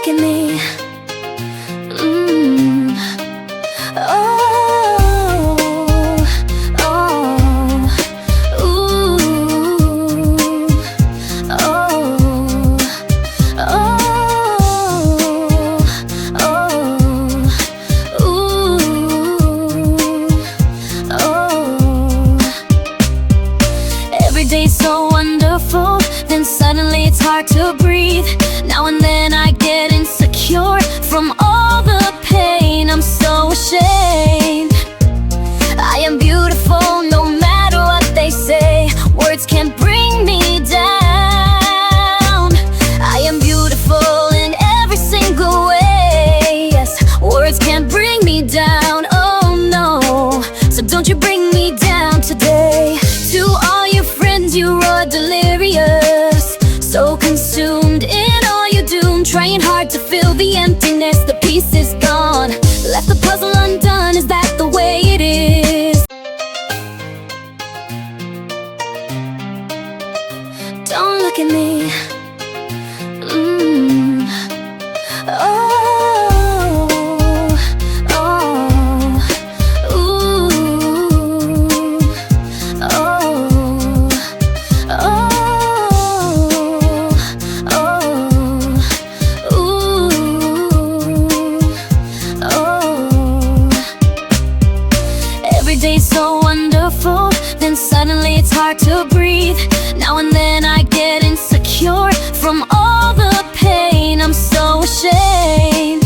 at me. Mm. Oh, oh, ooh, oh, oh, ooh, oh. Every day's so wonderful, then suddenly it's hard to breathe. Now and then I get insecure from all the pain. I'm so ashamed. I am beautiful no matter what they say. Words can't bring me down. I am beautiful in every single way. Yes, words can't bring me down. Oh no, so don't you bring me down today. To all your friends you are delirious, so consumed in all you do, trying hard to fill the emptiness. The piece is gone, left the puzzle undone. Is that the way it is? Don't look at me. Mm. Oh, oh, ooh, oh, oh. Every day's so wonderful, then suddenly it's hard to breathe. Now and then I get insecure from all the pain. I'm so ashamed.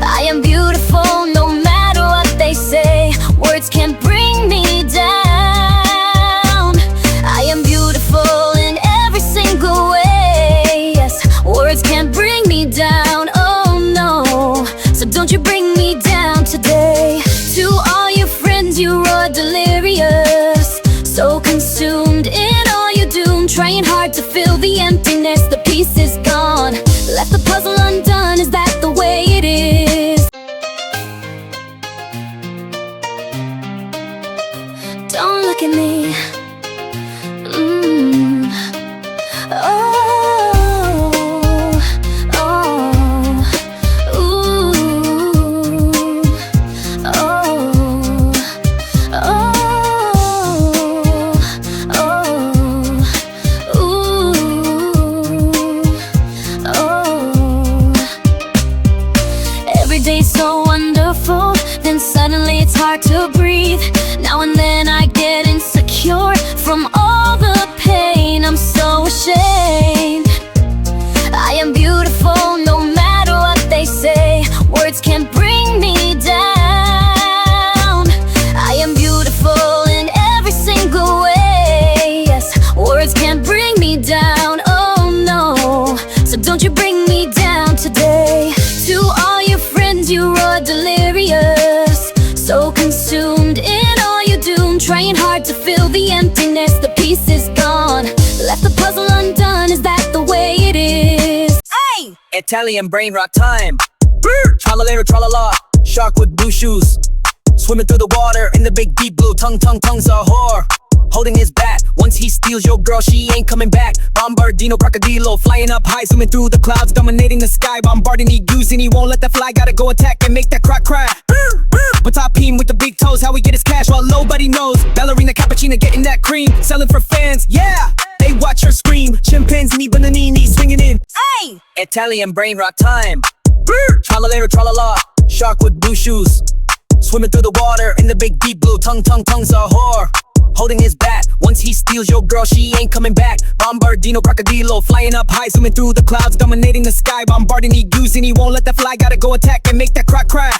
I am beautiful no matter what they say. Words can't bring me down. I am beautiful in every single way. Yes, words can't bring me down. Oh no, so don't you bring me down today. To all your friends you are delirious, so consumed in all you do, trying hard to fill the emptiness. The piece is gone, left the puzzle undone. Is that the way it is? Don't look at me. Mm. Oh, oh, ooh, oh, oh, ooh, oh. Every day's so wonderful, then suddenly it's hard to breathe. Now and then I get insecure from all the pain. I'm so ashamed. I am beautiful no matter what they say. Words can't bring me down. I am beautiful in every single way. Yes, words can't bring me down. Oh no, so don't you bring me down today. To all your friends you are delirious, so consumed in all you do, trying hard to fill the emptiness. The piece is gone, left the puzzle undone. Is that the way it is? Hey! Italian brain rock time. Tra-la-la, tra-la-la. Shark with blue shoes, swimming through the water in the big deep blue. Tongue's a whore, holding his bat. Once he steals your girl, she ain't coming back. Bombardino, crocodilo, flying up high, zooming through the clouds, dominating the sky. Bombarding, he using, he won't let that fly. Gotta go attack and make that croc cry. But top him with the big toes, how we get his cash while nobody knows. Ballerina, cappuccino, getting that cream, selling for fans, yeah. They watch her scream. Chimpanzee, bananini, swinging in. Hey! Italian brain rock time. Tra-la-la, tra-la-la. Shark with blue shoes, swimming through the water in the big deep blue. Tongue's a whore, holding his bat. Once he steals your girl, she ain't coming back. Bombardino, crocodilo, flying up high, zooming through the clouds, dominating the sky. Bombarding, he using, he won't let that fly. Gotta go attack and make that croc cry.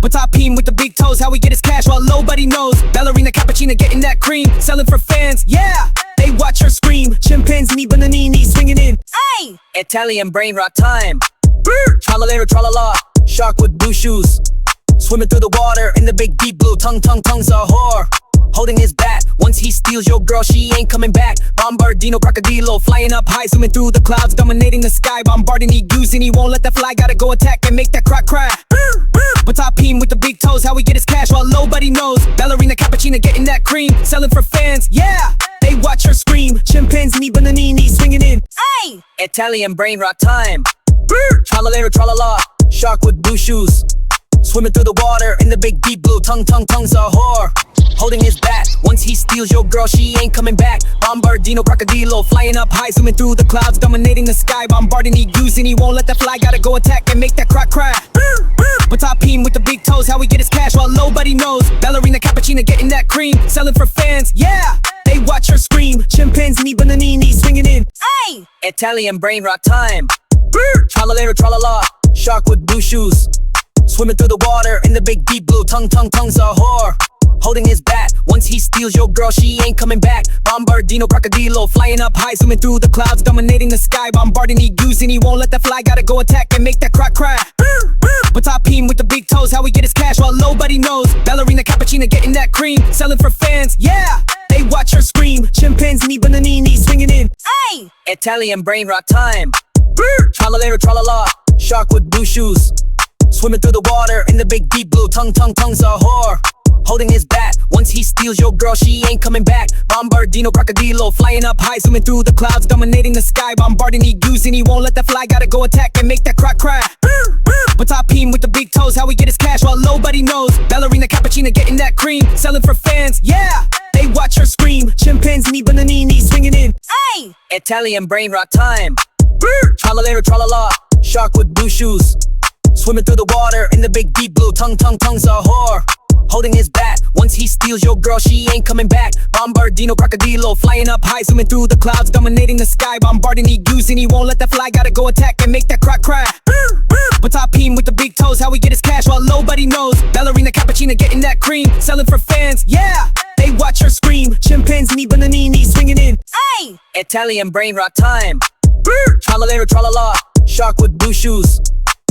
But top him with the big toes, how we get his cash while nobody knows. Ballerina, cappuccino, getting that cream, selling for fans, yeah. They watch her scream. Chimpanzee, bananini, swinging in. Hey! Italian brain rock time. Tra-la-la, tra-la-la. Shark with blue shoes, swimming through the water in the big deep blue. Tongue's a whore, holding his bat. Once he steals your girl, she ain't coming back. Bombardino, crocodilo, flying up high, zooming through the clouds, dominating the sky. Bombarding, he using, he won't let that fly. Gotta go attack and make that croc cry. But top him with the big toes, how we get his cash while nobody knows. Ballerina, cappuccino, getting that cream, selling for fans, yeah. They watch her scream. Chimpanzee, bananini, swinging in. Hey! Italian brain rock time. Tra-la-la, tra-la-la, shark with blue shoes, swimming through the water in the big deep blue. Tongue's a whore, holding his bat. Once he steals your girl, she ain't coming back. Bombardino, crocodilo, flying up high, zooming through the clouds, dominating the sky. Bombarding, he using, he won't let that fly. Gotta go attack and make that croc cry. But top him with the big toes, how we get his cash while nobody knows. Ballerina, cappuccino, getting that cream, selling for fans, yeah. They watch her scream. Chimpanzee, bananini, swinging in. Ay! Italian brain rock time. Tra-la-la, tra-la-la, shark with blue shoes, swimming through the water in the big deep blue. Tongue's a whore, holding his bat. Once he steals your girl, she ain't coming back. Bombardino, crocodilo, flying up high, zooming through the clouds, dominating the sky. Bombarding, he using, he won't let that fly. Gotta go attack and make that croc cry. But top him with the big toes, how we get his cash while nobody knows. Ballerina, cappuccino, getting that cream, selling for fans, yeah. They watch her scream. Chimpanzee, bananini, swinging in. Ay! Italian brain rock time. Tra-la-la, tra-la-la, shark with blue shoes, swimming through the water in the big deep blue. Tongue's a whore, holding his bat. Once he steals your girl, she ain't coming back. Bombardino, crocodilo, flying up high, zooming through the clouds, dominating the sky. Bombarding, he using, he won't let that fly. Gotta go attack and make that croc cry. But top him with the big toes, how we get his cash while nobody knows. Ballerina, cappuccino, getting that cream, selling for fans, yeah. They watch her scream. Chimpanzee, bananini, swinging in. Ay! Italian brain rock time. Tra-la-la, tra-la-la, shark with blue shoes, swimming through the water in the big deep blue. Tongue's a whore, holding his bat. Once he steals your girl, she ain't coming back. Bombardino, crocodilo, flying up high, zooming through the clouds, dominating the sky. Bombarding, he using, he won't let that fly. Gotta go attack and make that croc cry. But top him with the big toes, how we get his cash while nobody knows. Ballerina, cappuccino, getting that cream, selling for fans, yeah. They watch her scream. Chimpanzee, bananini, swinging in. Ay! Italian brain rock time. Tra-la-la, tra-la-la, shark with blue shoes,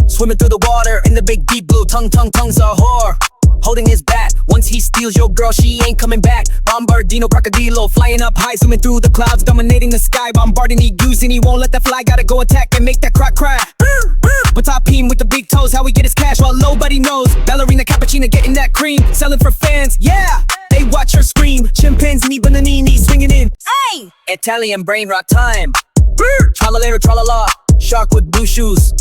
swimming through the water in the big deep blue. Tongue's a whore, holding his bat. Once he steals your girl, she ain't coming back. Bombardino, crocodilo, flying up high, zooming through the clouds, dominating the sky. Bombarding, he using, he won't let that fly. Gotta go attack and make that croc cry. But top him with the big toes, how we get his cash while nobody knows. Ballerina, cappuccino, getting that cream, selling for fans, yeah. They watch her scream. Chimpanzee, bananini, swinging in. Ay! Italian brain rock time. Tra-la-la, tra-la-la, shark with blue shoes,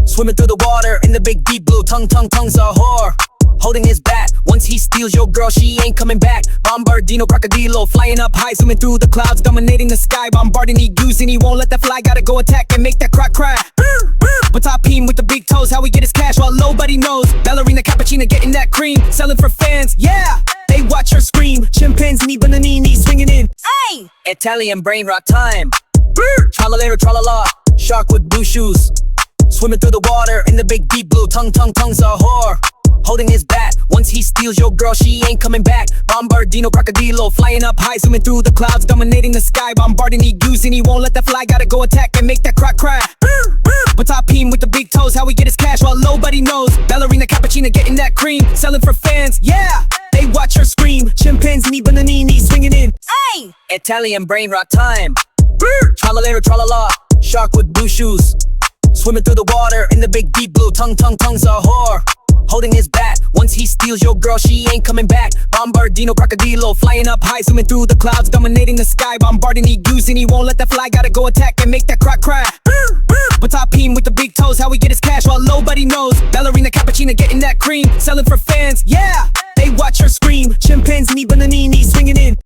swimming through the water in the big deep blue. Tongue's a whore, holding his bat. Once he steals your girl, she ain't coming back. Bombardino, crocodilo, flying up high, zooming through the clouds, dominating the sky. Bombarding, he using, he won't let that fly. Gotta go attack and make that croc cry. But top him with the big toes, how we get his cash while nobody knows. Ballerina, cappuccino, getting that cream, selling for fans, yeah. They watch her scream. Chimpanzee, bananini, swinging in. Ay! Italian brain rock time. Tra-la-la, tra-la-la, shark with blue shoes, swimming through the water in the big deep blue. Tongue's a whore, holding his bat. Once he steals your girl, she ain't coming back. Bombardino, crocodilo, flying up high, zooming through the clouds, dominating the sky. Bombarding, he using, he won't let that fly. Gotta go attack and make that croc cry. But top him with the big toes, how we get his cash while nobody knows. Ballerina, cappuccino, getting that cream, selling for fans, yeah. They watch her scream. Chimpanzee, bananini, swinging in. Ay! Italian brain rock time. Tra-la-la, tra-la-la, shark with blue shoes, swimming through the water in the big deep blue. Tongue's a whore, holding his bat. Once he steals your girl, she ain't coming back. Bombardino, crocodilo, flying up high, zooming through the clouds, dominating the sky. Bombarding, he using, he won't let that fly. Gotta go attack and make that croc cry. But top him with the big toes, how we get his cash while nobody knows. Ballerina, cappuccino, getting that cream, selling for fans, yeah. They watch her scream. Chimpanzee, bananini, swinging in.